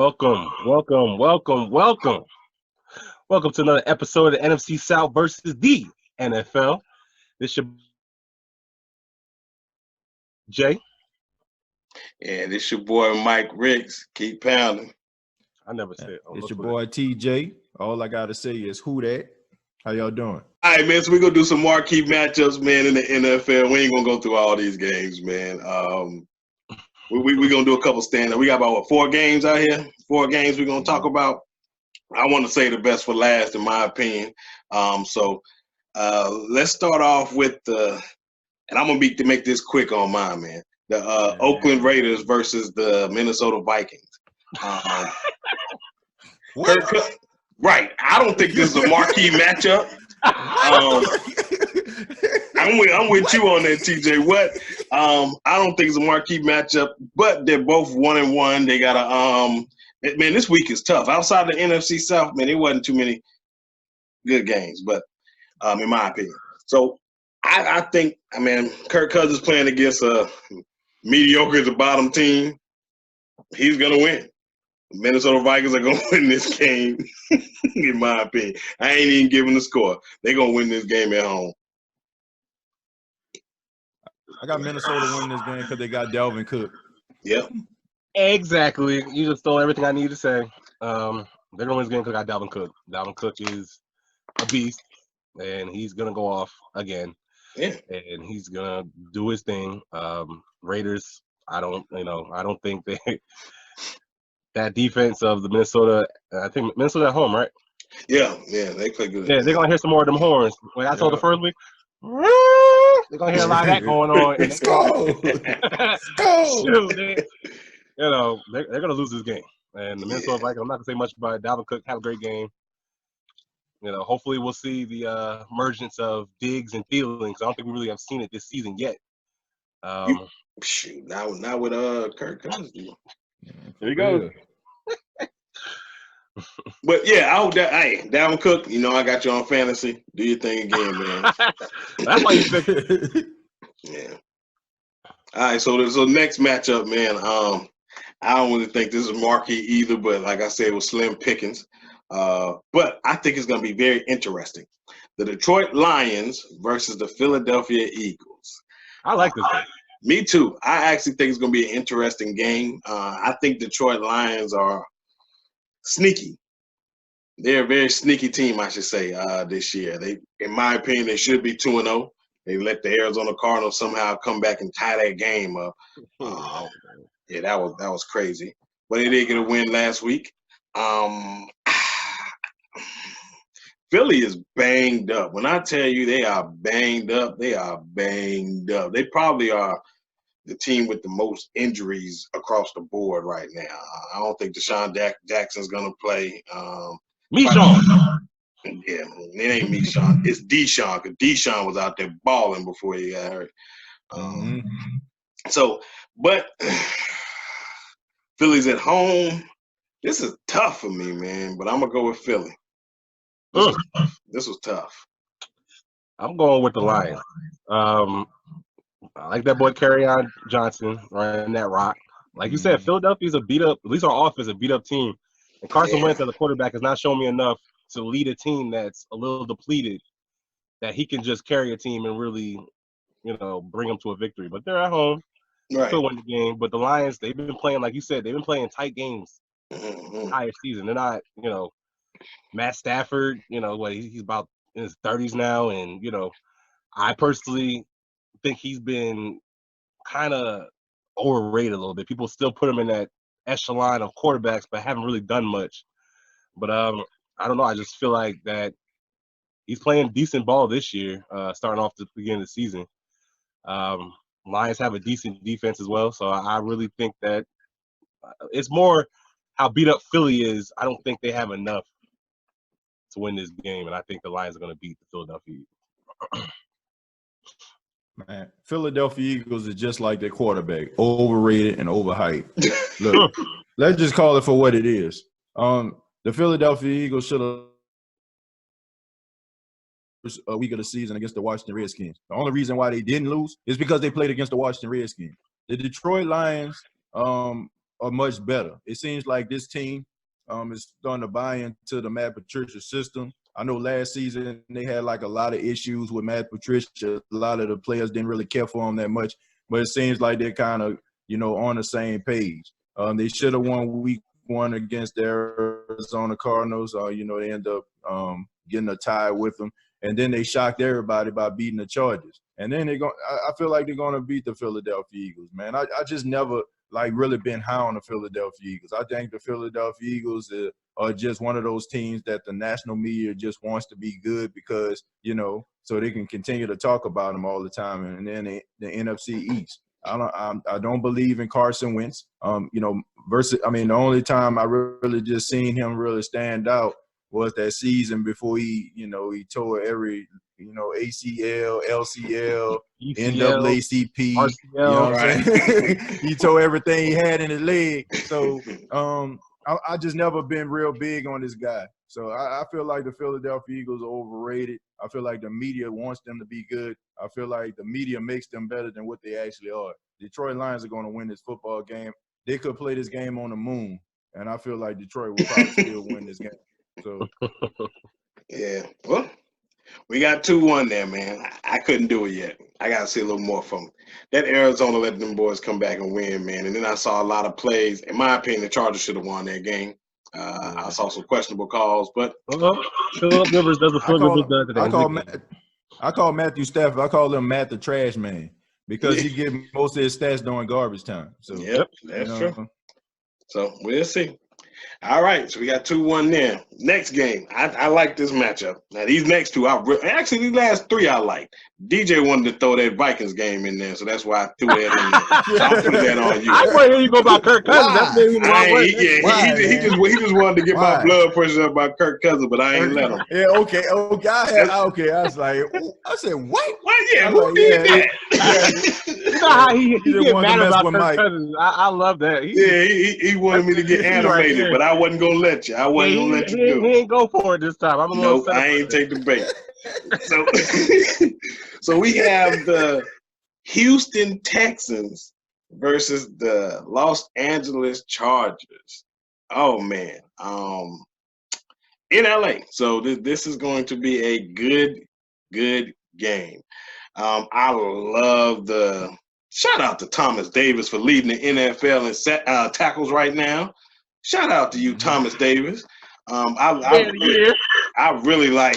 Welcome. Welcome to another episode of NFC South versus the NFL. This your Jay. Yeah, this your boy Mike Ricks. Keep pounding. I never said. It's your boy TJ. All I gotta say is who that? How y'all doing? All right, man. So we're gonna do some marquee matchups, man, in the NFL. We ain't gonna go through all these games, man. We're gonna do a couple stand-up. We got about 4 games out here. 4 games we're gonna talk about. I want to say the best for last, in my opinion. So let's start off with and I'm gonna make this quick on mine, man. The Oakland Raiders versus the Minnesota Vikings. Right. I don't think this is a marquee matchup. I'm with you on that, TJ. I don't think it's a marquee matchup, but they're both 1-1. They got man, this week is tough. Outside the NFC South, man, there wasn't too many good games, but in my opinion. So I think, Kirk Cousins playing against a mediocre at the bottom team, he's gonna win. Minnesota Vikings are going to win this game, in my opinion. I ain't even giving the score. They're going to win this game at home. I got Minnesota winning this game because they got Dalvin Cook. Yep. Exactly. You just stole everything I need to say. They're going to win this game because I got Dalvin Cook. Dalvin Cook is a beast, and he's going to go off again. Yeah. And he's going to do his thing. Raiders, I don't think they – that defense of the Minnesota, I think Minnesota at home, right? Yeah, they play good. Yeah, they're going to hear some more of them horns. Like I told the first week, they're going to hear a lot of that going on. Let's go. They're going to lose this game. And the Minnesota Vikings, I'm not going to say much about it. Dalvin Cook, have a great game. Hopefully we'll see the emergence of Diggs and Thielen. I don't think we really have seen it this season yet. Shoot, not with Kirk Cousins. There you go. But yeah, hey, Dalvin Cook, I got you on fantasy. Do your thing again, man. That's why you think. Yeah. All right, so next matchup, man. I don't really think this is marquee either, but like I said, it was slim pickings. But I think it's going to be very interesting. The Detroit Lions versus the Philadelphia Eagles. I like this game. Me too. I actually think it's going to be an interesting game. I think Detroit Lions are sneaky. They're a very sneaky team, I should say, this year. In my opinion, they should be 2-0. They let the Arizona Cardinals somehow come back and tie that game up. Yeah, that was crazy. But they did get a win last week. Philly is banged up. When I tell you they are banged up, they are banged up. They probably are the team with the most injuries across the board right now. I don't think Deshaun Jackson's going to play. Deshaun. Yeah, it ain't Deshaun. It's Deshaun, because Deshaun was out there balling before he got hurt. But Philly's at home. This is tough for me, man, but I'm going to go with Philly. This was tough. I'm going with the Lions. I like that boy Kerryon Johnson running that rock. Like you said, Philadelphia's a beat-up, at least our offense, a beat-up team. And Carson Wentz as a quarterback has not shown me enough to lead a team that's a little depleted, that he can just carry a team and really, bring them to a victory. But they're at home. Right. Still win the game. But the Lions, they've been playing, like you said, they've been playing tight games entire season. They're not, Matt Stafford, he's about in his 30s now. And, I personally think he's been kind of overrated a little bit. People still put him in that echelon of quarterbacks, but haven't really done much. But I don't know. I just feel like that he's playing decent ball this year, starting off the beginning of the season. Lions have a decent defense as well, so I really think that it's more how beat up Philly is. I don't think they have enough to win this game, and I think the Lions are going to beat the Philadelphia Eagles. Man, Philadelphia Eagles is just like their quarterback, overrated and overhyped. Look, let's just call it for what it is. The Philadelphia Eagles should have a week of the season against the Washington Redskins. The only reason why they didn't lose is because they played against the Washington Redskins. The Detroit Lions are are much better. It seems like this team is starting to buy into the Matt Patricia system. I know last season they had like a lot of issues with Matt Patricia. A lot of the players didn't really care for him that much, but it seems like they're kind of, on the same page. They should have won week 1 against the Arizona Cardinals. They end up getting a tie with them. And then they shocked everybody by beating the Chargers. And then I feel like they're going to beat the Philadelphia Eagles, man. I just never really been high on the Philadelphia Eagles. I think the Philadelphia Eagles are just one of those teams that the national media just wants to be good because, so they can continue to talk about them all the time. And then the NFC East. I don't believe in Carson Wentz. The only time I really just seen him really stand out was that season before he tore every, ACL, LCL, NAACP, RCL, you know what I'm saying? He tore everything he had in his leg. So I just never been real big on this guy. So I feel like the Philadelphia Eagles are overrated. I feel like the media wants them to be good. I feel like the media makes them better than what they actually are. Detroit Lions are going to win this football game. They could play this game on the moon, and I feel like Detroit will probably still win this game. So, yeah. Well, we got 2-1 there, man. I couldn't do it yet. I got to see a little more from them. That Arizona let them boys come back and win, man. And then I saw a lot of plays. In my opinion, the Chargers should have won that game. I saw some questionable calls, but Philip Rivers does what Philip Rivers does today. I call Matthew Stafford. I call him Matt the Trash Man because he gets most of his stats during garbage time. So yep, that's true. So we'll see. All right, so we got 2-1 there. Next game, I like this matchup. Now these next two, actually these last 3 I like. DJ wanted to throw that Vikings game in there, so that's why I threw that in there. So I'll put that on you. I want to hear you go about Kirk Cousins. That's maybe he just wanted to get my blood pressure up about Kirk Cousins, but I ain't let him. Yeah, okay. I was like, I said, what? Yeah, who did that? You know how he get mad about Kirk Cousins. I love that. He wanted me to get animated, but I wasn't gonna let you. I wasn't gonna let you do it. He ain't go for it this time. I'm a little nope, I ain't take the bait. So we have the Houston Texans versus the Los Angeles Chargers. Oh man, in LA. So this is going to be a good game. I love the shout out to Thomas Davis for leading the NFL in tackles right now. Shout out to you, Thomas Davis. I really Luke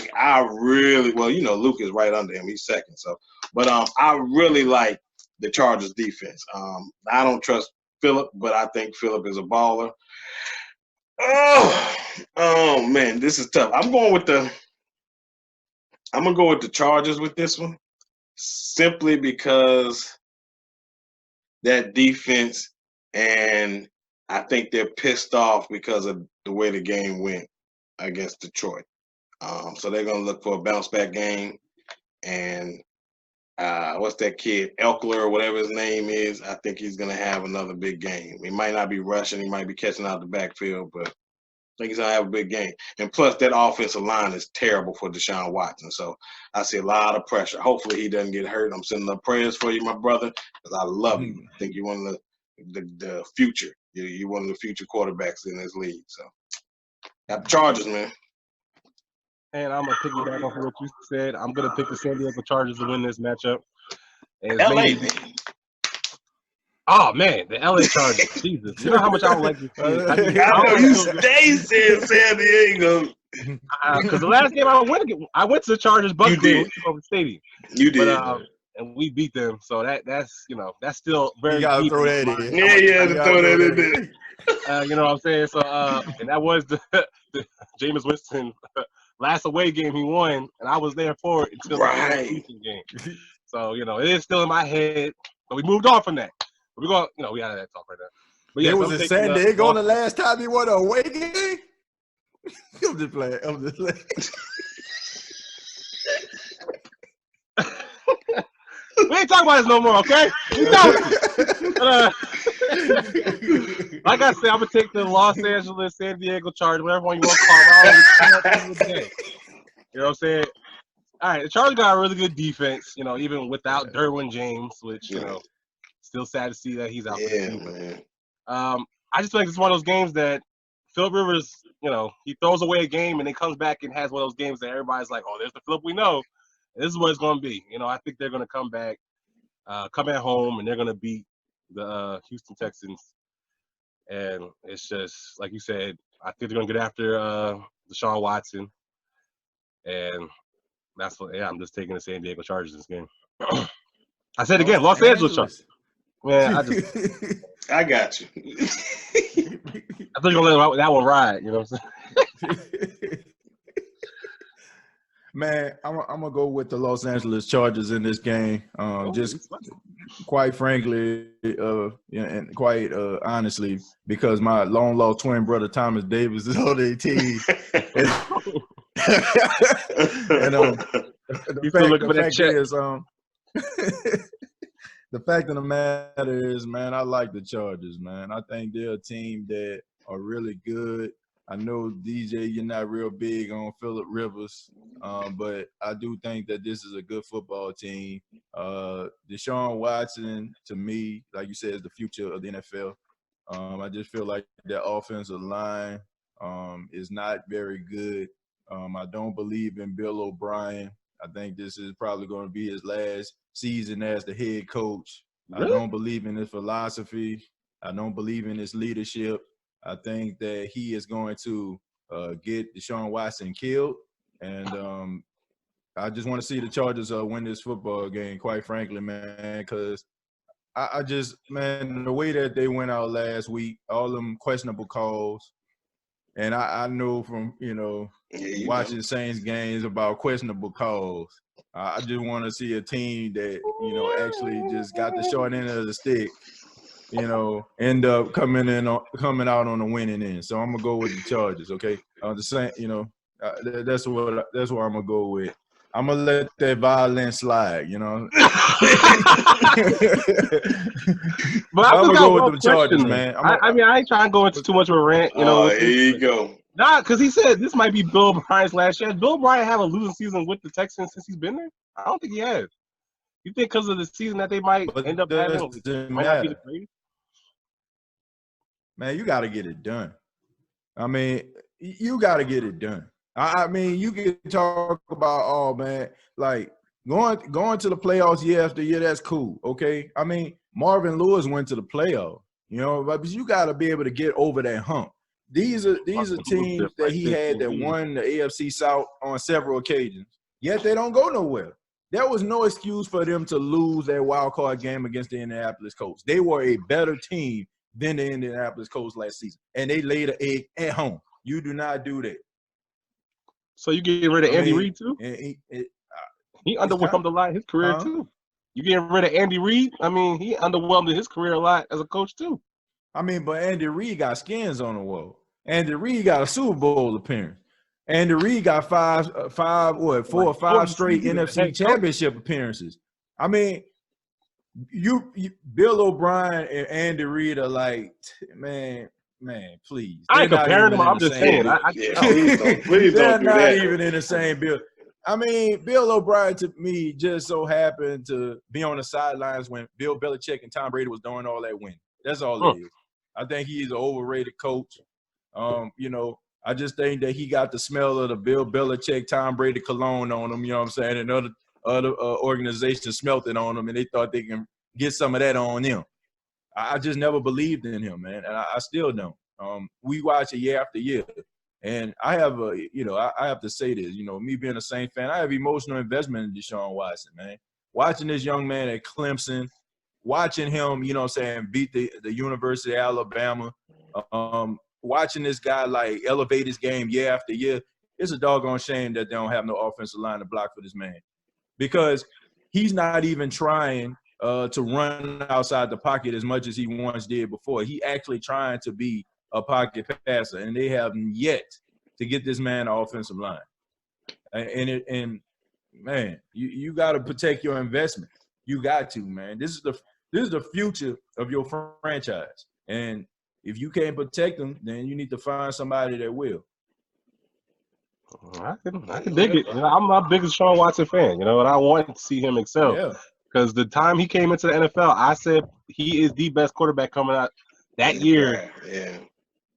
is right under him. He's second. So, but I really like the Chargers defense. I don't trust Phillip, but I think Phillip is a baller. Oh man, this is tough. I'm gonna go with the Chargers with this one, simply because that defense, and I think they're pissed off because of the way the game went against Detroit. So they're going to look for a bounce back game. And what's that kid, Elkler or whatever his name is, I think he's going to have another big game. He might not be rushing. He might be catching out the backfield, but I think he's going to have a big game. And plus, that offensive line is terrible for Deshaun Watson. So I see a lot of pressure. Hopefully he doesn't get hurt. I'm sending up prayers for you, my brother, because I love you. I think you're one of the future. You're one of the future quarterbacks in this league. So, got the Chargers, man. And I'm going to piggyback off of what you said. I'm going to pick the San Diego Chargers to win this matchup. LA, man. Oh, man, the LA Chargers. Jesus. You know how much I would like to see it. I know you stay saying San Diego. Because the last game I went to the Chargers-Bucks game over Stadium. You did. And we beat them, so that's still very. You gotta deep throw that in. Yeah, to throw that in there. You know what I'm saying? So, and that was the Jameis Winston last away game he won, and I was there for it until the Houston game. So it is still in my head, but we moved on from that. But we're going, we out of that talk right now. But yeah, it was in San Diego the last time he won an away game. I'm just playing. We ain't talking about this no more, okay? Like I said, I'm gonna take the Los Angeles, San Diego Chargers, whatever one you want to call it. You know what I'm saying? All right, the Chargers got a really good defense. Even without Derwin James, which still sad to see that he's out. Yeah, man. I just feel like it's one of those games that Philip Rivers, he throws away a game and then comes back and has one of those games that everybody's like, oh, there's the Philip we know. And this is what it's going to be. I think they're going to come back, come at home, and they're going to beat the Houston Texans. And it's just, like you said, I think they're going to get after Deshaun Watson. And that's what, I'm just taking the San Diego Chargers in this game. I said again, Los Angeles Chargers. Man, I got you. I thought you were going to let that one ride, you know what I'm saying? Man, I'm gonna go with the Los Angeles Chargers in this game. Just quite frankly, and quite honestly, because my long lost twin brother Thomas Davis is on their team. The fact of the matter is, man, I like the Chargers, man. I think they're a team that are really good. I know, DJ, you're not real big on Philip Rivers, but I do think that this is a good football team. Deshaun Watson, to me, like you said, is the future of the NFL. I just feel like their offensive line is not very good. I don't believe in Bill O'Brien. I think this is probably going to be his last season as the head coach. Really? I don't believe in his philosophy. I don't believe in his leadership. I think that he is going to get Deshaun Watson killed. And I just want to see the Chargers win this football game, quite frankly, man, because I just, man, the way that they went out last week, all them questionable calls, and I know from, watching Saints games about questionable calls. I just want to see a team that, actually just got the short end of the stick, end up coming out on the winning end. So I'm gonna go with the Chargers. Okay, the same. That's what I'm gonna go with. I'm gonna let that violence slide. But I'm gonna go with the Chargers, man. I ain't trying to go into too much of a rant. Here you go. Nah, because he said this might be Bill O'Brien's last year. Has Bill O'Brien have a losing season with the Texans since he's been there? I don't think he has. You think because of the season that they might end up having, might not be the greatest? Man, you got to get it done. I mean, you got to get it done. I mean, you can talk about, like going to the playoffs year after year. That's cool, okay? I mean, Marvin Lewis went to the playoffs, but you got to be able to get over that hump. These are teams that he had that won the AFC South on several occasions, yet they don't go nowhere. There was no excuse for them to lose that wild card game against the Indianapolis Colts. They were a better team than the Indianapolis Colts last season, and they laid an egg at home. You do not do that. So you getting rid of Andy Reid too? He underwhelmed a lot in his career too. You getting rid of Andy Reid? I mean, he underwhelmed in his career a lot as a coach too. I mean, but Andy Reid got skins on the wall. Andy Reid got a Super Bowl appearance. Andy Reid got four or five straight NFC championship appearances. I mean, Bill O'Brien and Andy Reid are like, man, please. I ain't comparing them. I'm just saying. Please they're don't do not that. even in the same bill. I mean, Bill O'Brien to me just so happened to be on the sidelines when Bill Belichick and Tom Brady was doing all that winning. That's all it is. I think he's an overrated coach. I just think that he got the smell of the Bill Belichick, Tom Brady cologne on him, and other organizations smelt it on him, and they thought they can get some of that on him. I just never believed in him, man, and I still don't. We watch it year after year, and I have I have to say this, me being a Saints fan, I have emotional investment in Deshaun Watson, man. Watching this young man at Clemson, watching him, beat the University of Alabama, watching this guy like elevate his game year after year, it's a doggone shame that they don't have no offensive line to block for this man, because he's not even trying to run outside the pocket as much as he once did before. He actually trying to be a pocket passer, and they have yet to get this man an offensive line. And man, you got to protect your investment. You got to, man. This is the future of your franchise, and if you can't protect them, then you need to find somebody that will. I can dig it. I'm my biggest Deshaun Watson fan, and I want to see him excel. Yeah. Because the time he came into the NFL, I said he is the best quarterback coming out that year, Yeah.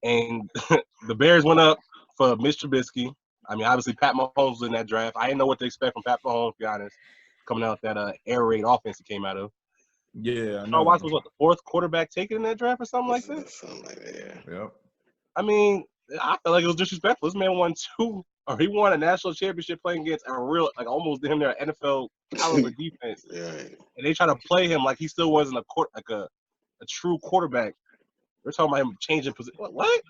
and the Bears went up for Mitch Trubisky. I mean, obviously Pat Mahomes was in that draft. I didn't know what to expect from Pat Mahomes, to be honest, coming out that air raid offense he came out of. Yeah, I Sean know. Watson was what, the fourth quarterback taken in that draft or something like that? Something like that, yeah. Yep. I mean, I feel like it was disrespectful. This man won he won a national championship playing against a real, like almost him there NFL caliber defense. Yeah. And they try to play him like he still wasn't a true quarterback. We're talking about him changing position. What?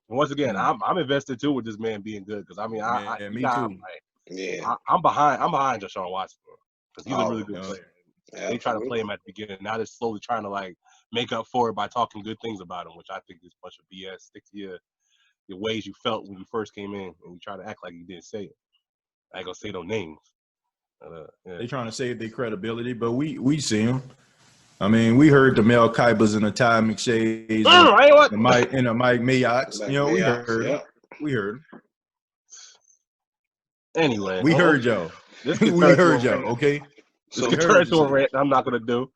Once again, I'm invested too with this man being good because I mean, Me too. I'm behind Deshaun Watson because he's a really good player. Absolutely. They try to play him at the beginning. Now they're slowly trying to like make up for it by talking good things about him, which I think is a bunch of BS. Stick to your ways you felt when you first came in, and you try to act like you didn't say it. I ain't gonna say no names. Yeah. They trying to save their credibility, but we see them. I mean, we heard the Mel Kibers and the Ty McShays and the Mike Mayox. You know, we heard them. We heard them. Anyway, we heard y'all. We heard y'all. Okay. So turn to a rant. I'm not gonna do.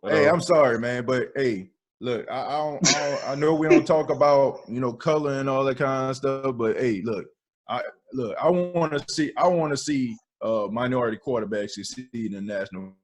Hey, I'm sorry, man, but hey, look, I know we don't talk about color and all that kind of stuff, but hey, look, I want to see minority quarterbacks succeed in the National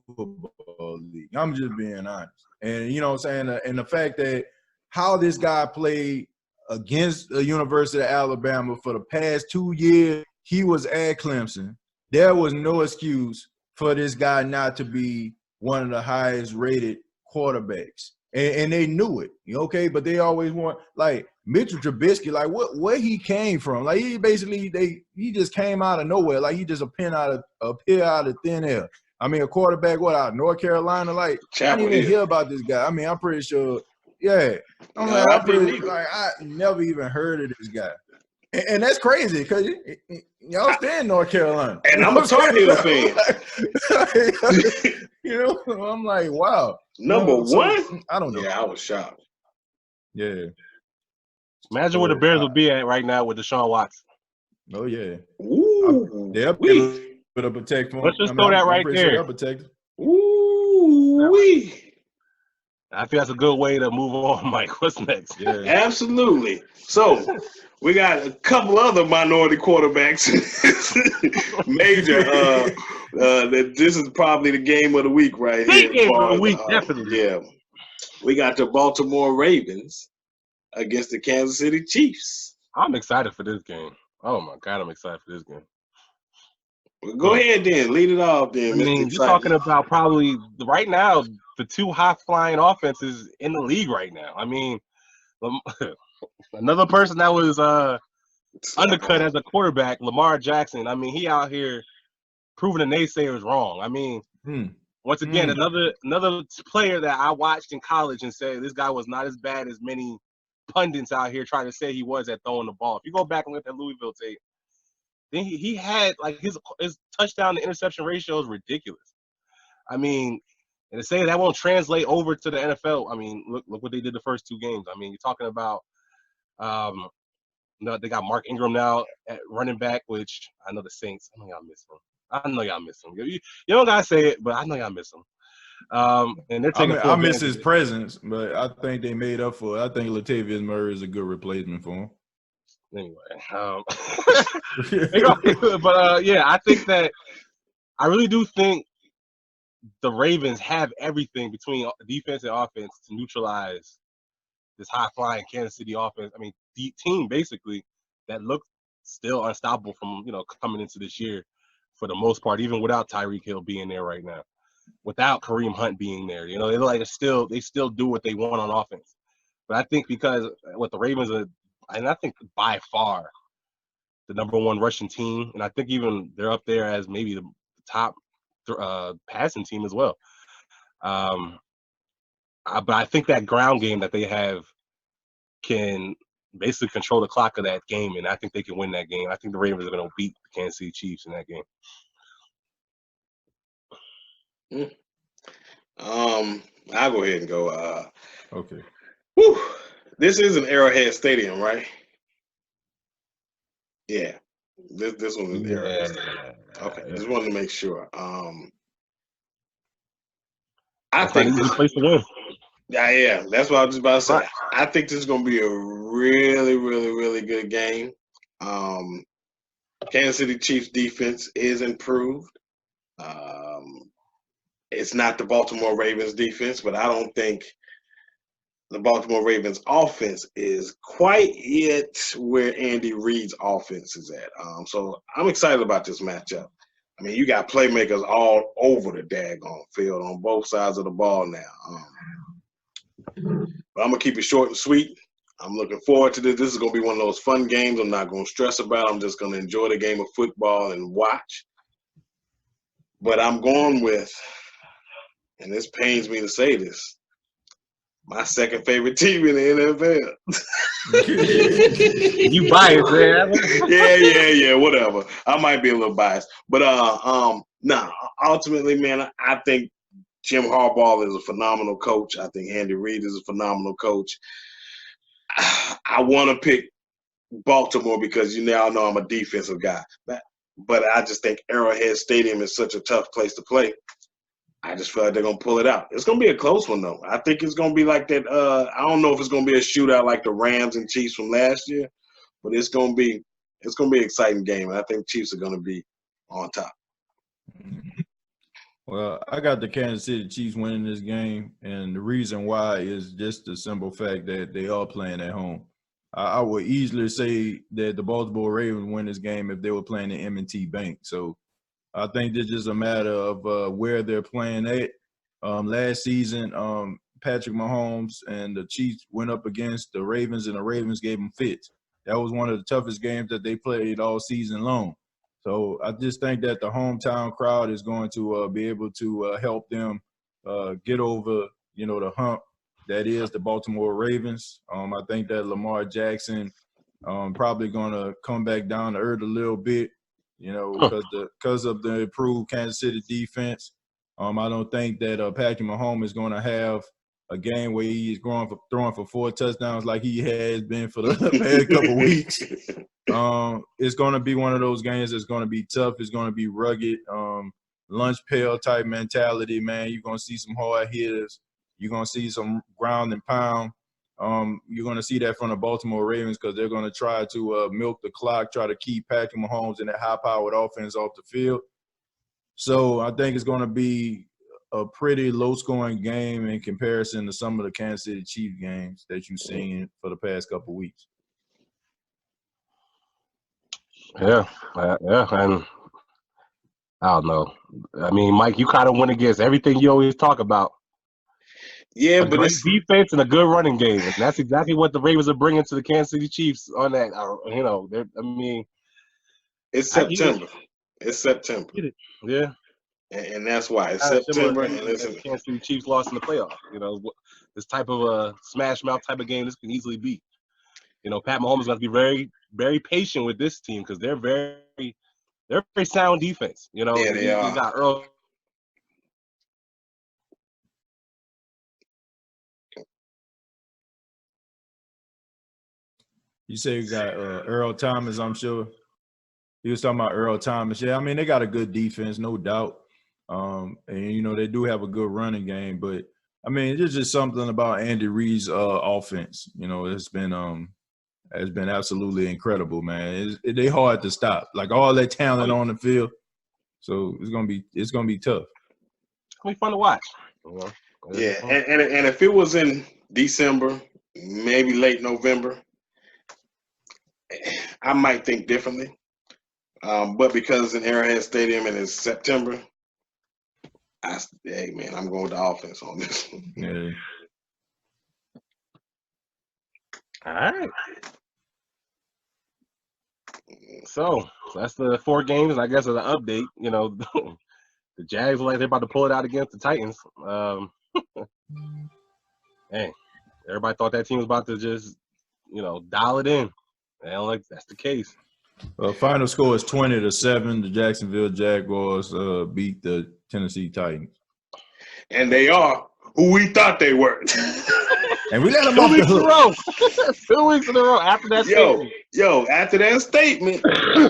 Football League. I'm just being honest, and you know what I'm saying, and the fact that how this guy played against the University of Alabama for the past 2 years, he was at Clemson. There was no excuse for this guy not to be one of the highest rated quarterbacks. And they knew it, okay? But they always want, like, Mitchell Trubisky, like, where he came from. Like, he just came out of nowhere. Like, he just appeared out of thin air. I mean, a quarterback, out of North Carolina? Like, I didn't even hear about this guy. I mean, I'm pretty sure, yeah. I never even heard of this guy. And that's crazy because y'all stay in North Carolina. And I'm a Tar Heel fan. I'm like, wow. Number one? I don't know. Yeah, I was shocked. Yeah. Imagine where the Bears would be at right now with Deshaun Watson. Oh, yeah. Ooh. They're up to protect him. Let's just throw that right there. Ooh. I think that's a good way to move on, Mike. What's next? Yeah. Absolutely. So we got a couple other minority quarterbacks. Major. This is probably the game of the week right here. Game of the week, definitely. Yeah. We got the Baltimore Ravens against the Kansas City Chiefs. I'm excited for this game. Oh my God, I'm excited for this game. Well, go ahead then. Lead it off then. I mean, you're talking about probably right now the two high-flying offenses in the league right now. I mean, another person that was undercut as a quarterback, Lamar Jackson. I mean, he out here proving the naysayers wrong. I mean, once again, another player that I watched in college and said this guy was not as bad as many pundits out here trying to say he was at throwing the ball. If you go back and look at Louisville tape, then he had like his touchdown to interception ratio is ridiculous. I mean, and to say that won't translate over to the NFL, I mean, look what they did the first two games. I mean, you're talking about they got Mark Ingram now at running back, which I know the Saints. I know y'all miss him. You don't gotta say it, but I know y'all miss him. And they're taking. I miss his presence, but I think they made up for it. I think Latavius Murray is a good replacement for him. Anyway, but yeah, I think that I really do think the Ravens have everything between defense and offense to neutralize this high-flying Kansas City offense. I mean, the team basically that looked still unstoppable from coming into this year for the most part, even without Tyreek Hill being there right now, without Kareem Hunt being there. They look like they still do what they want on offense. But I think because what the Ravens are, and I think by far the number one rushing team, and I think even they're up there as maybe the top passing team as well. But I think that ground game that they have can basically control the clock of that game, and I think they can win that game. I think the Ravens are going to beat the Kansas City Chiefs in that game. I'll go ahead and go. Okay. Whew. This is an Arrowhead Stadium, right? Yeah. This one is Arrowhead Stadium. Okay. Just wanted to make sure. I think the place to win. Yeah, that's what I was just about to say. Right. I think this is going to be a really, really, really good game. Kansas City Chiefs defense is improved. It's not the Baltimore Ravens defense, but I don't think the Baltimore Ravens offense is quite yet where Andy Reid's offense is at. So I'm excited about this matchup. I mean, you got playmakers all over the daggone field on both sides of the ball now. But I'm going to keep it short and sweet. I'm looking forward to this. This is going to be one of those fun games I'm not going to stress about. I'm just going to enjoy the game of football and watch. But I'm going with, and this pains me to say this, my second favorite team in the NFL. You biased, man. Yeah, whatever. I might be a little biased. But ultimately, man, I think Jim Harbaugh is a phenomenal coach. I think Andy Reid is a phenomenal coach. I want to pick Baltimore because you now know I'm a defensive guy. But I just think Arrowhead Stadium is such a tough place to play. I just feel like they're going to pull it out. It's going to be a close one, though. I think it's going to be like that. I don't know if it's going to be a shootout like the Rams and Chiefs from last year, but it's going to be an exciting game. And I think Chiefs are going to be on top. Well, I got the Kansas City Chiefs winning this game, and the reason why is just the simple fact that they are playing at home. I would easily say that the Baltimore Ravens win this game if they were playing at M&T Bank. So I think it's just a matter of where they're playing at. Last season, Patrick Mahomes and the Chiefs went up against the Ravens, and the Ravens gave them fits. That was one of the toughest games that they played all season long. So I just think that the hometown crowd is going to be able to help them get over, the hump that is the Baltimore Ravens. I think that Lamar Jackson probably going to come back down to earth a little bit, because of the improved Kansas City defense. I don't think that Patrick Mahomes is going to have a game where he's throwing for 4 touchdowns like he has been for the past couple weeks. It's going to be one of those games that's going to be tough. It's going to be rugged, lunch pail type mentality, man. You're going to see some hard hitters. You're going to see some ground and pound. You're going to see that from the Baltimore Ravens because they're going to try to milk the clock, try to keep Patrick Mahomes in that high-powered offense off the field. So I think it's going to be a pretty low-scoring game in comparison to some of the Kansas City Chiefs games that you've seen for the past couple of weeks. Yeah, and I don't know. I mean, Mike, you kind of went against everything you always talk about. Yeah, a but great it's defense and a good running game, and that's exactly what the Ravens are bringing to the Kansas City Chiefs on that. it's September. It's September. Yeah, and that's why it's kind of September. And the Kansas City Chiefs lost in the playoffs. This type of a smash mouth type of game, this can easily be. Pat Mahomes is going to be very, very patient with this team because they're very sound defense. Yeah, they are. Got Earl. You say you got Earl Thomas, I'm sure. He was talking about Earl Thomas. Yeah, I mean, they got a good defense, no doubt. And, they do have a good running game. But, I mean, it's just something about Andy Reid's offense. It's been absolutely incredible, man. They hard to stop. Like, all that talent on the field. So it's gonna be tough. It's going to be fun to watch. Yeah, and if it was in December, maybe late November, I might think differently. But because it's in Arrowhead Stadium and it's September, hey man, I'm going with the offense on this. Yeah. All right. So that's the 4 games. I guess as an update, the Jags look like they're about to pull it out against the Titans. Hey, everybody thought that team was about to just, dial it in. I don't like that's the case. Final score is 20-7. The Jacksonville Jaguars beat the Tennessee Titans. And they are who we thought they were. And we let them off the hook. 2 weeks in a row after that statement. After that statement,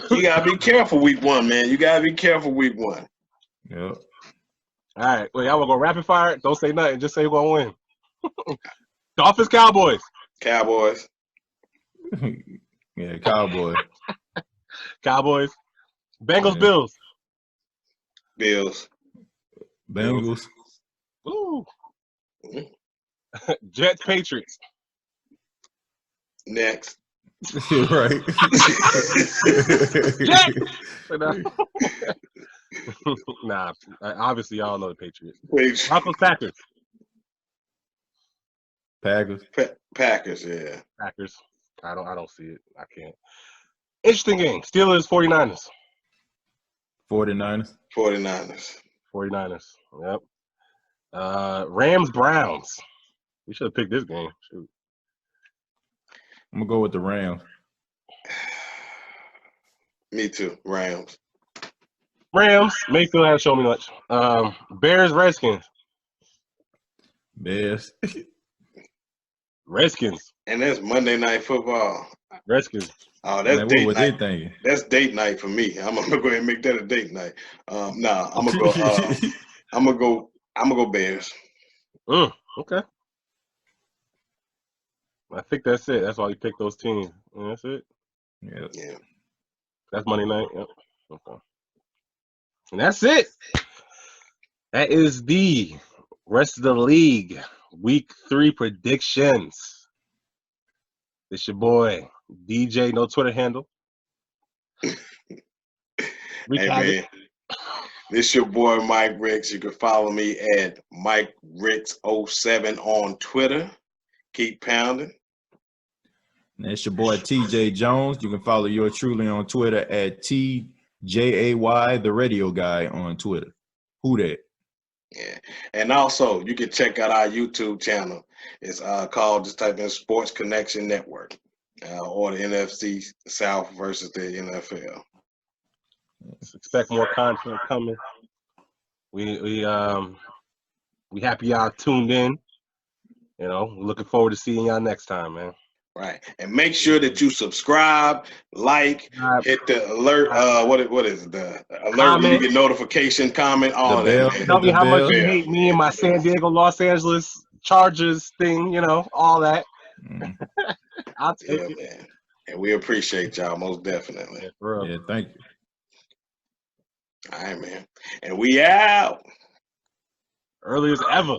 you got to be careful week 1, man. You got to be careful week 1. Yep. All right. Well, y'all want to go rapid fire? Don't say nothing. Just say who's going to win. Dolphins, Cowboys. Cowboys. Yeah, Cowboys. Cowboys. Bengals, Yeah. Bills. Bills. Bengals. Woo. Jets, Patriots. Next. Right. Jets. Nah, obviously y'all know the Patriots. Broncos, Packers. Packers. Packers, yeah. Packers. I don't see it. I can't. Interesting game. Steelers, 49ers. 49ers. 49ers. 49ers. Yep. Rams, Browns. We should have picked this game. Shoot. I'm gonna go with the Rams. Me too. Rams. Rams. Mayfield hasn't shown me much. Bears, Redskins. Bears. Redskins. And that's Monday Night Football. Redskins. Oh, that's Man, date what night. they thinking? That's date night for me. I'm gonna go ahead and make that a date night. Nah, I'm gonna go. I'm gonna go Bears. Okay. I think that's it. That's why you picked those teams. And that's it. Yeah. That's Monday night. Yep. Okay. And that's it. That is the rest of the league week 3 predictions. It's your boy DJ, no Twitter handle. Hey man, this your boy Mike Ricks. You can follow me at Mike Ricks07 on Twitter. Keep pounding. And it's your boy TJ Jones. You can follow yours truly on Twitter at TJAY, the radio guy on Twitter. Who that? Yeah. And also you can check out our YouTube channel. It's called, just type in Sports Connection Network. Or the NFC South versus the NFL. Expect more content coming. We happy y'all tuned in. You know, looking forward to seeing y'all next time, man. Right. And make sure that you subscribe, like, hit the alert. What is it? The alert when you get notification, comment, all that. Man. Tell me how much you hate me and my San Diego, Los Angeles Chargers thing, you know, all that. I'll take it. Man. And we appreciate y'all most definitely. Yeah, for real. Yeah, thank you. All right, man. And we out. Early as ever.